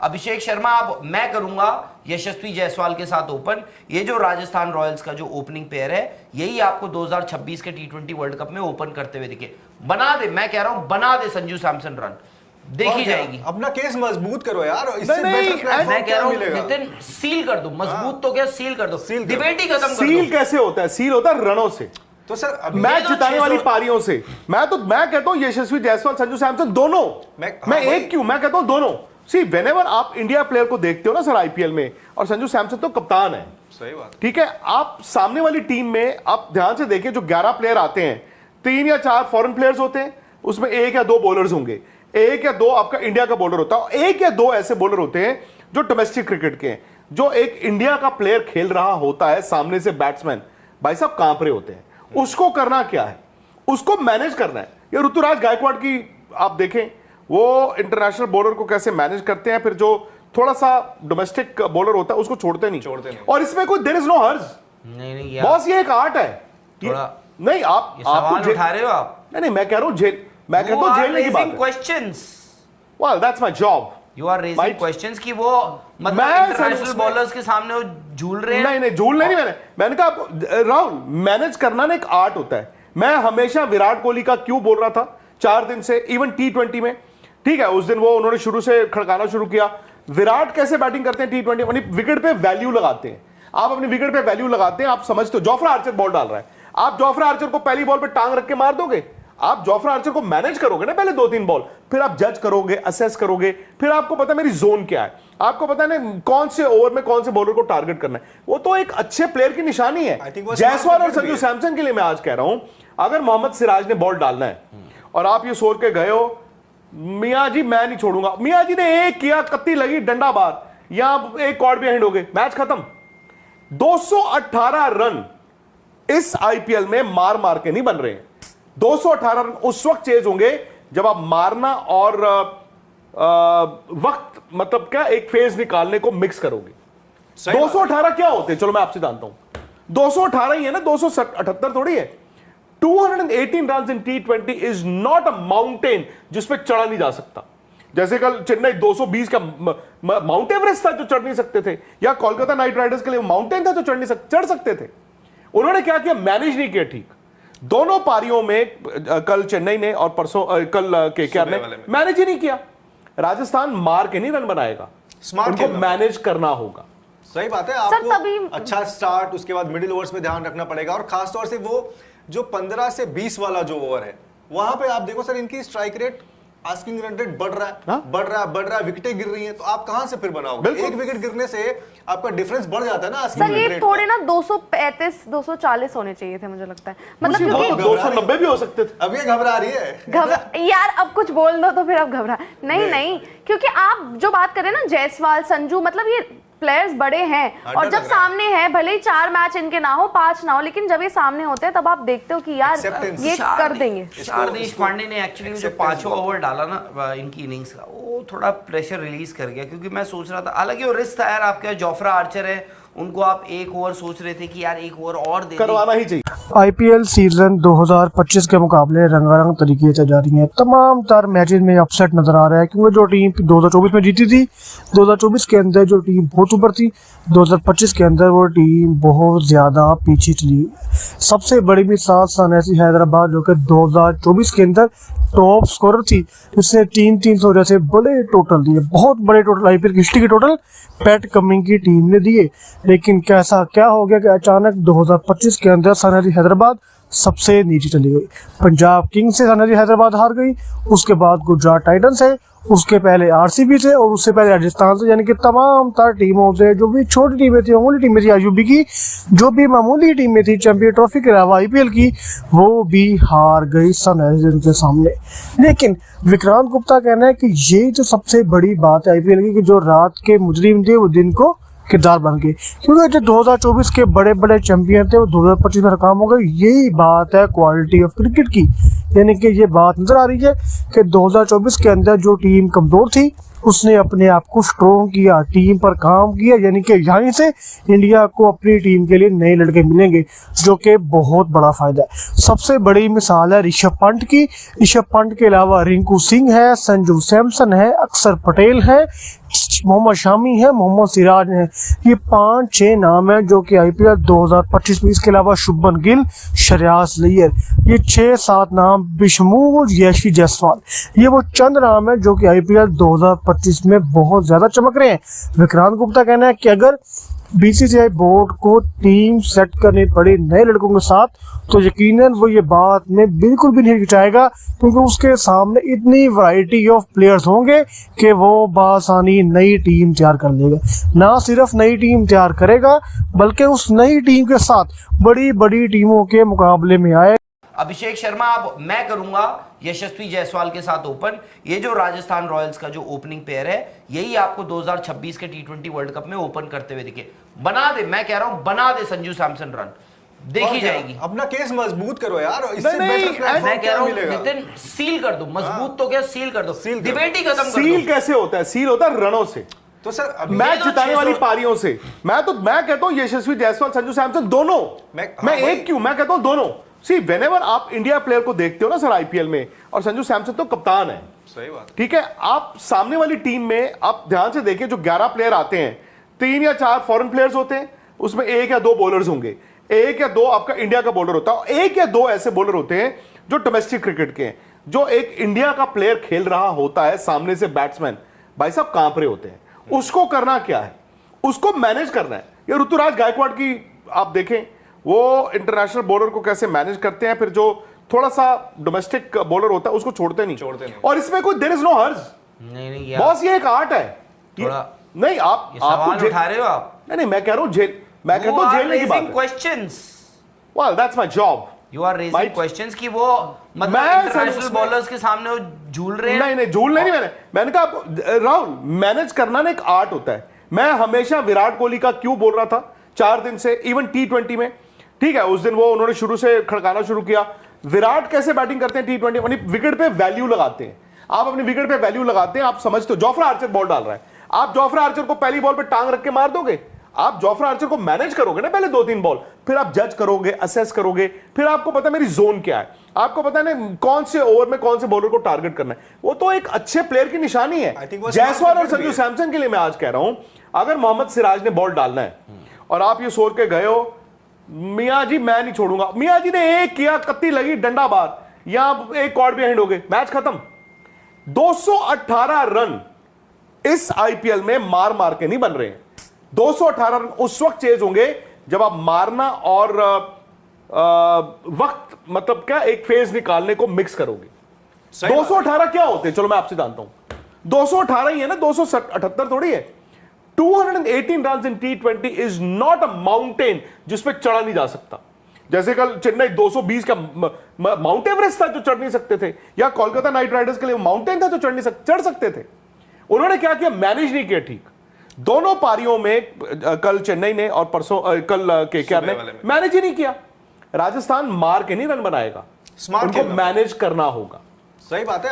अभिषेक शर्मा अब मैं करूंगा यशस्वी जायसवाल के साथ ओपन। ये जो राजस्थान रॉयल्स का जो ओपनिंग पेयर है यही आपको 2026 के T20 वर्ल्ड कप में ओपन करते हुए दिखे। बना दे, मैं कह रहा हूं बना दे संजू सैमसन रन, देखी जाएगी। अपना केस मजबूत करो यार, इससे बेटर मैं कह रहा हूं नितिन सील कर दो, मजबूत तो क्या सील कर दो, डिबेट ही खत्म कर दो। सील कैसे होता है? सील होता है रनों से, तो सर मैच जिताने वाली पारियों से। मैं कहता हूं यशस्वी जायसवाल संजू सैमसन दोनों, मैं एक क्यों, मैं कहता हूं दोनों। सी व्हेनेवर आप इंडिया प्लेयर को देखते हो ना सर आईपीएल में, और संजू सैमसन तो कप्तान है, सही बात, ठीक है। आप सामने वाली टीम में आप ध्यान से देखिए, जो 11 प्लेयर आते हैं 3 या 4 फॉरेन प्लेयर्स होते हैं, उसमें 1 या 2 बॉलर्स होंगे, 1 या 2 आपका इंडिया का बॉलर होता है, 1 या 2 ऐसे बॉलर होते हैं जो डोमेस्टिक क्रिकेट के हैं। जो एक इंडिया का प्लेयर खेल रहा होता है सामने से बैट्समैन, भाई साहब कांप रहे होते हैं। उसको करना क्या है? उसको मैनेज करना है। ये ऋतुराज गायकवाड़ की आप देखें, वो इंटरनेशनल बॉलर को कैसे मैनेज करते हैं, फिर जो थोड़ा सा डोमेस्टिक बॉलर होता है उसको छोड़ते नहीं। और इसमें कोई देयर इज नो हर्ज नहीं बॉस, ये एक आर्ट है नहीं। आप सवाल उठा रहे हो आप? नहीं, मैं कह रहा हूं जेल, मैं कहता हूं जेल की बात है। Questions, well that's my job. You are raising questions कि वो मतलब इंटरनेशनल बॉलर्स के सामने वो झूल रहे हैं। नहीं झूल नहीं, मैंने कहा राहुल, मैनेज करना ना एक आर्ट होता है। मैं हमेशा विराट कोहली का क्यों बोल रहा था 4 दिन से, इवन T20 में, ठीक है, उस दिन वो उन्होंने शुरू से खड़काना शुरू किया। विराट कैसे बैटिंग करते हैं T20, अपनी विकेट पे वैल्यू लगाते हैं। आप अपनी विकेट पे वैल्यू लगाते हैं, आप समझते हो। जोफ्रा आर्चर बॉल डाल रहा है, आप जोफ्रा आर्चर को पहली बॉल पे टांग रख के मार दोगे? आप जोफ्रा आर्चर को मैनेज करोगे ना पहले 2-3 बॉल, फिर आप जज करोगे, असेस करोगे, फिर आपको पता है मेरी जोन क्या है, आपको पता है ना कौन से ओवर में कौन से बॉलर को टारगेट करना है। वो तो एक अच्छे प्लेयर की निशानी है। जायसवाल और संजू सैमसन के लिए मैं आज कह रहा हूं, अगर मोहम्मद सिराज ने बॉल डालना है और आप ये सोच के गए हो मियां जी मैं नहीं छोड़ूंगा, मियां जी ने एक किया, कत्ती लगी, डंडा बार, यहां एक कॉर्ड बिहाइंड हो गए, मैच खत्म। 218 रन इस आईपीएल में मार मार के नहीं बन रहे हैं। 218 रन उस वक्त चेज होंगे जब आप मारना और वक्त, मतलब क्या, एक फेज निकालने को मिक्स करोगे। 218 क्या होते हैं? चलो मैं आपसे जानता हूं, 218 ही है ना, 278 थोड़ी है। 218 run in T20 is not a mountain जिसपे चढ़ा नहीं जा सकता। जैसे कल चेन्नई 220 का माउंट एवरेस्ट था जो चढ़ नहीं सकते थे, या कोलकाता नाइट राइडर्स के लिए माउंटेन था जो चढ़ सकते थे। उन्होंने क्या किया? मैनेज नहीं किया ठीक। दोनों पारियों में कल चेन्नई ने और परसों कल केकेआर ने मैनेज ही नहीं किया। राजस्थान मार के नहीं रन बनाएगा, उनको मैनेज करना होगा। सही बात है, आपको अच्छा स्टार्ट, उसके बाद मिडिल ओवर्स में ध्यान रखना पड़ेगा, और खासतौर से वो जो 15 से 20 वाला जो ओवर है, वहां पे आप देखो सर, इनकी strike rate, asking run rate बढ़ रहा है, विकेटें गिर रही हैं, तो आप कहां से फिर बनाओगे? एक विकेट गिरने से आपका डिफरेंस बढ़ जाता है ना। सर ये थोड़े ना 235 240 होने चाहिए थे मुझे लगता है, मतलब क्योंकि 290 भी हो सकते थे। अब ये घबरा रही है यार, अब कुछ बोल दो तो फिर अब घबरा नहीं, क्योंकि आप जो बात कर रहे हैं ना, जायसवाल, संजू, मतलब ये प्लेयर्स बड़े हैं, और जब सामने है, भले ही 4 मैच इनके ना हो, 5 ना हो, लेकिन जब ये सामने होते हैं तब आप देखते हो कि यार ये कर देंगे। शारदेश पांडे ने एक्चुअली जो 5वां ओवर डाला ना इनकी इनिंग्स का, वो थोड़ा प्रेशर रिलीज कर गया, क्योंकि मैं सोच रहा था, हालांकि वो रिस्क था यार, आपके जोफ्रा आर्चर है, उनको आप एक ओवर सोच रहे थे कि यार एक ओवर और दे करवाना ही चाहिए। आईपीएल सीजन 2025 के मुकाबले रंगारंग तरीके से जा रही हैं। तमाम तर मैचेस में अपसेट नजर आ रहा है, क्योंकि जो टीम 2024 में जीती थी, 2024 के अंदर जो टीम बहुत ऊपर थी, 2025 के अंदर वो टीम बहुत ज़्यादा पीछे चली। सबसे बड़ी मिसाल सनराइजर्स हैदराबाद, जो कि 2024 के अंदर टॉप स्कोरर थी, उसने 300 जैसे बड़े टोटल दिए, बहुत बड़े टोटल आईपीएल की हिस्ट्री के टोटल पैट कमिंग की टीम ने दिए। लेकिन कैसा क्या हो गया कि अचानक 2025 के अंदर सनराइजर्स हैदराबाद सबसे नीचे चली गई। पंजाब किंग्स से सनराइजर्स हैदराबाद हार गई, उसके बाद गुजरात टाइटंस है, उसके पहले आरसीबी से, और उससे पहले राजस्थान से, यानी कि तमाम तर टीमों से, जो भी छोटी टीमें थी, मामूली टीमें थी, आईयूबी की जो भी मामूली टीमें थी चैंपियन ट्रॉफी के अलावा आईपीएल की, वो भी हार गई सनराइजर्स के सामने। लेकिन विक्रांत गुप्ता कहना है कि ये जो सबसे बड़ी बात है आईपीएल की, कि जो रात के मुजरिम थे वो दिन को किरदार बन गए, क्योंकि जो 2024 के बड़े बड़े चैंपियन थे वो 2025 में नाकाम हो गए। यही बात है क्वालिटी ऑफ क्रिकेट की, यानी कि ये बात नजर आ रही है कि 2024 के अंदर जो टीम कमजोर थी उसने अपने आप को स्ट्रॉन्ग किया, टीम पर काम किया, यानी कि यहीं से इंडिया को अपनी टीम के लिए नए लड़के मिलेंगे, जो कि बहुत बड़ा फायदा है। सबसे बड़ी मिसाल है ऋषभ पंत की। ऋषभ पंत के अलावा रिंकू सिंह है, संजू सैमसन है, अक्षर पटेल है, मोहम्मद शामी है, मोहम्मद सिराज है। ये 5-6 नाम है जो कि आईपीएल 2025 में, इसके अलावा शुभमन गिल, श्रेयस अय्यर, ये 6-7 नाम बिशमूल यशस्वी जायसवाल, ये वो चंद नाम है जो कि आईपीएल 2025 में बहुत ज्यादा चमक रहे हैं। विक्रांत गुप्ता कहना है कि अगर बीसीसीआई बोर्ड को टीम सेट करनी पड़ी नए लड़कों के साथ तो यकीनन वो ये बात में बिल्कुल भी नहीं हिचकिचाएगा, क्योंकि उसके सामने इतनी वैरायटी ऑफ प्लेयर्स होंगे कि वो बासानी नई टीम तैयार कर लेगा। ना सिर्फ नई टीम तैयार करेगा बल्कि उस नई टीम के साथ बड़ी बड़ी टीमों के मुकाबले में आए। अभिषेक शर्मा, अब मैं करूंगा यशस्वी जायसवाल के साथ ओपन। ये जो राजस्थान रॉयल्स का जो ओपनिंग पेयर है, यही आपको 2026 के टी20 वर्ल्ड कप में ओपन करते हुए दिखे। बना दे, मैं कह रहा हूं बना दे संजू सैमसन रन, देखी जाएगी। अपना केस मजबूत करो यार, इससे नहीं, बेटर प्लेटफॉर्म मैं कह क्या रहा हूं मिलेगा? नितिन, सील कर दो, मजबूत तो क्या, सील कर दो, सील कर दो। डिबेट ही खत्म कर सील दो। कैसे होता है? सील होता है रनों से, तो सर अभी मैच ये जिताने 600 वाली पारियों से। मैं कहता हूं यशस्वी जायसवाल, संजू सैमसन दोनों। मैं एक क्यों, मैं कहता हूं दोनों। सी व्हेनेवर आप इंडिया प्लेयर को देखते हो ना सर आईपीएल में, और संजू सैमसन तो कप्तान है, सही बात, ठीक है। आप सामने वाली टीम में आप ध्यान से देखिए, जो 11 प्लेयर आते हैं, 3 या 4 फॉरेन प्लेयर्स होते हैं, उसमें 1 या 2 बॉलर्स होंगे, 1 या 2 आपका इंडिया का बॉलर होता है, 1 या 2 ऐसे बॉलर होते हैं जो डोमेस्टिक क्रिकेट के हैं। जो एक इंडिया का प्लेयर खेल रहा होता है, सामने से बैट्समैन भाई साहब कांप रहे होते हैं, उसको करना क्या है? उसको मैनेज करना है। ये ऋतुराज गायकवाड़ की आप देखें, वो इंटरनेशनल बॉलर को कैसे मैनेज करते हैं, फिर जो थोड़ा सा डोमेस्टिक बॉलर होता है उसको छोड़ते नहीं। और इसमें कोई देयर इज नो हर्ज, नहीं बॉस, ये एक आर्ट है। थोड़ा नहीं आप सवाल उठा रहे हो आप। नहीं, मैं कह रहा हूं जेल, मैं कहता हूं जेल की बात है। Questions, well that's my job. You are raising questions कि वो मतलब मैं इंटरनेशनल बॉलर्स के सामने वो झूल रहे हैं। नहीं झूल नहीं, मैंने कहा राहुल, मैनेज करना ना एक आर्ट होता है। मैं हमेशा विराट कोहली का क्यों बोल रहा था 4 दिन से, इवन टी20 में, ठीक है, उस दिन वो उन्होंने शुरू से खड़काना शुरू किया। विराट कैसे बैटिंग करते हैं टी20, अपनी विकेट पे वैल्यू लगाते हैं। आप अपनी विकेट पे वैल्यू लगाते हैं, आप समझते हो। जोफ्रा आर्चर बॉल डाल रहा है, आप जोफ्रा आर्चर को पहली बॉल पे टांग रख के मार दोगे? आप जोफ्रा आर्चर को मैनेज करोगे ना पहले 2-3 बॉल, फिर आप जज करोगे, असेस करोगे, फिर आपको पता है मेरी जोन क्या है, आपको पता है ना कौन से ओवर में कौन से बॉलर को टारगेट करना है। वो तो एक अच्छे प्लेयर की निशानी है। जायसवाल और संजू सैमसन के लिए मैं आज कह रहा हूं, अगर मोहम्मद सिराज ने बॉल डालना है और आप ये सोच के गए हो मियां जी मैं नहीं छोड़ूंगा, मियां जी ने एक किया, कत्ती लगी, डंडा बार, यहां एक कॉर्ड बिहाइंड हो गए, मैच खत्म। 218 रन इस आईपीएल में मार मार के नहीं बन रहे हैं। 218 रन उस वक्त चेज होंगे जब आप मारना और वक्त, मतलब क्या, एक फेज निकालने को मिक्स करोगे। 218 क्या होते हैं, चलो मैं आपसे जानता हूं। 218 ही है ना, 278 थोड़ी है। 218 run in T20 is not a mountain जिसपे चढ़ा नहीं जा सकता। जैसे कल चेन्नई 220 का माउंट एवरेस्ट था जो चढ़ नहीं सकते थे, या कोलकाता नाइट राइडर्स के लिए माउंटेन था जो चढ़ सकते थे। उन्होंने क्या किया, मैनेज नहीं किया ठीक। दोनों पारियों में कल चेन्नई ने और परसों कल केकेआर ने मैनेज ही नहीं किया। राजस्थान मार के नहीं रन बनाएगा, उनको मैनेज करना होगा। सही बात है।